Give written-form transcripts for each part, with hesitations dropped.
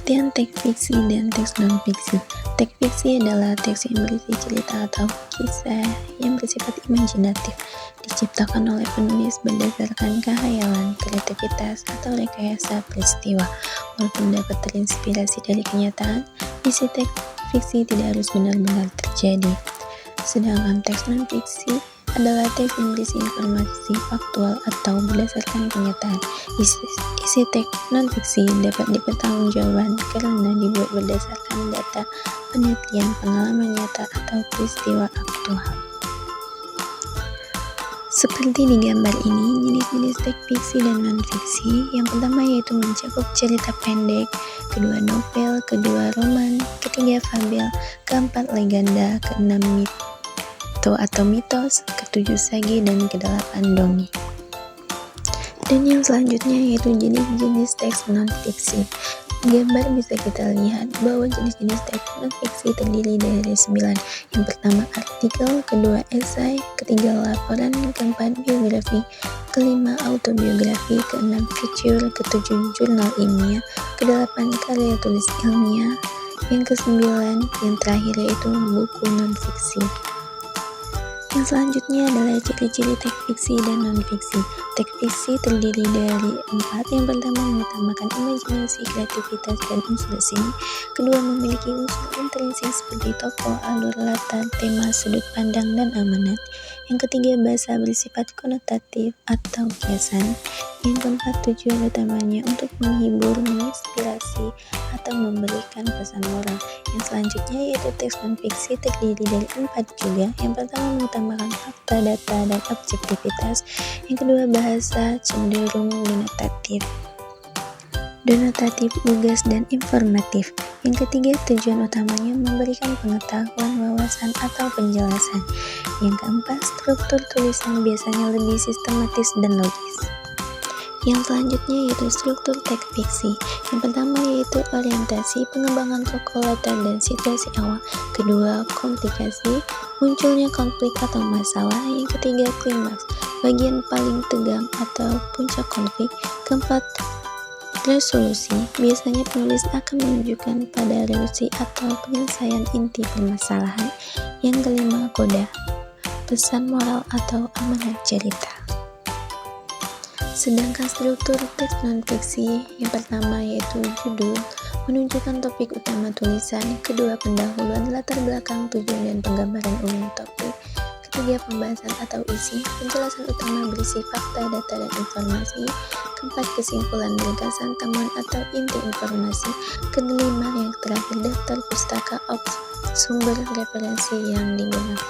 Pengertian teks fiksi dan teks non-fiksi. Teks fiksi adalah teks yang berisi cerita atau kisah yang bersifat imajinatif, diciptakan oleh penulis berdasarkan khayalan, kreativitas, atau rekayasa peristiwa. Walaupun dapat terinspirasi dari kenyataan, isi teks fiksi tidak harus benar-benar terjadi. Sedangkan teks non-fiksi adalah teks yang berisi informasi faktual atau berdasarkan kenyataan. Isi teks non-fiksi dapat dipertanggungjawabkan karena dibuat berdasarkan data, penelitian, pengalaman nyata, atau peristiwa aktual. Seperti di gambar ini, jenis-jenis teks fiksi dan non-fiksi. Yang pertama yaitu mencakup cerita pendek, kedua novel, kedua roman, ketiga fabel, keempat legenda, keenam mito atau mitos, ketujuh sagi, dan kedelapan dongeng. Dan yang selanjutnya yaitu jenis-jenis teks non-fiksi. Gambar bisa kita lihat bahwa jenis-jenis teks non-fiksi terdiri dari 9. Yang pertama artikel, kedua esai, ketiga laporan, keempat biografi, kelima autobiografi, keenam feature, ketujuh jurnal ilmiah, kedelapan karya tulis ilmiah, yang kesembilan yang terakhir yaitu buku non-fiksi. Yang selanjutnya adalah ciri-ciri teks fiksi dan non-fiksi. Teks fiksi terdiri dari 4. Yang pertama mengutamakan imajinasi, kreativitas, dan unsur seni. Kedua memiliki unsur intrinsik seperti tokoh, alur, latar, tema, sudut pandang, dan amanat. Yang ketiga bahasa bersifat konotatif atau kiasan. Yang keempat tujuan utamanya untuk menghibur, menginspirasi, atau memberikan pesan moral. Yang selanjutnya yaitu teks non-fiksi terdiri dari 4 juga. Yang pertama mengutamakan fakta, data, dan objektivitas. Yang kedua bahasa cenderung denotatif, lugas, dan informatif. Yang ketiga tujuan utamanya memberikan pengetahuan, wawasan, atau penjelasan. Yang keempat struktur tulisan biasanya lebih sistematis dan logis. Yang selanjutnya yaitu struktur teks fiksi. Yang pertama yaitu orientasi, pengembangan tokoh, latar, dan situasi awal. Kedua, komplikasi, munculnya konflik atau masalah. Yang ketiga, klimaks, bagian paling tegang atau puncak konflik. Keempat, resolusi, biasanya penulis akan menunjukkan pada resolusi atau penyelesaian inti permasalahan. Yang kelima, koda, pesan moral atau amanat cerita. Sedangkan struktur teks non-fiksi yang pertama yaitu judul, menunjukkan topik utama tulisan. Kedua, pendahuluan, latar belakang, tujuan, dan penggambaran umum topik. Ketiga, pembahasan atau isi, penjelasan utama berisi fakta, data, dan informasi. Keempat, kesimpulan, ringkasan, temuan, atau inti informasi. Kelima, yang terakhir, daftar pustaka, sumber referensi yang digunakan.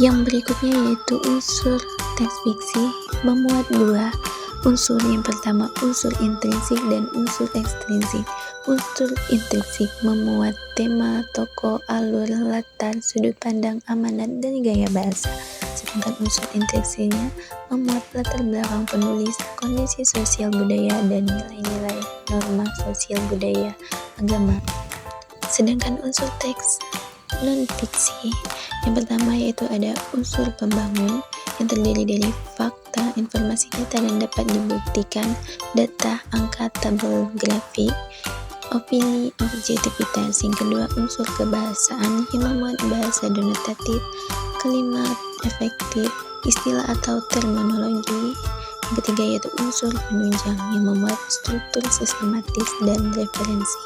Yang berikutnya yaitu unsur teks fiksi memuat 2 unsur. Yang pertama unsur intrinsik dan unsur ekstrinsik. Unsur intrinsik memuat tema, tokoh, alur, latar, sudut pandang, amanat, dan gaya bahasa. Sedangkan unsur intrinsiknya memuat latar belakang penulis, kondisi sosial budaya, dan nilai-nilai norma sosial budaya agama. Sedangkan unsur teks non-fiksi yang pertama yaitu ada unsur pembangun yang terdiri dari fakta, informasi, data, dan dapat dibuktikan, data, angka, tabel, grafik, opini, objektivitas. Yang kedua unsur kebahasaan yang memuat bahasa denotatif. Kelima, efektif, istilah atau terminologi. Yang ketiga yaitu unsur penunjang yang memuat struktur sistematis dan referensi.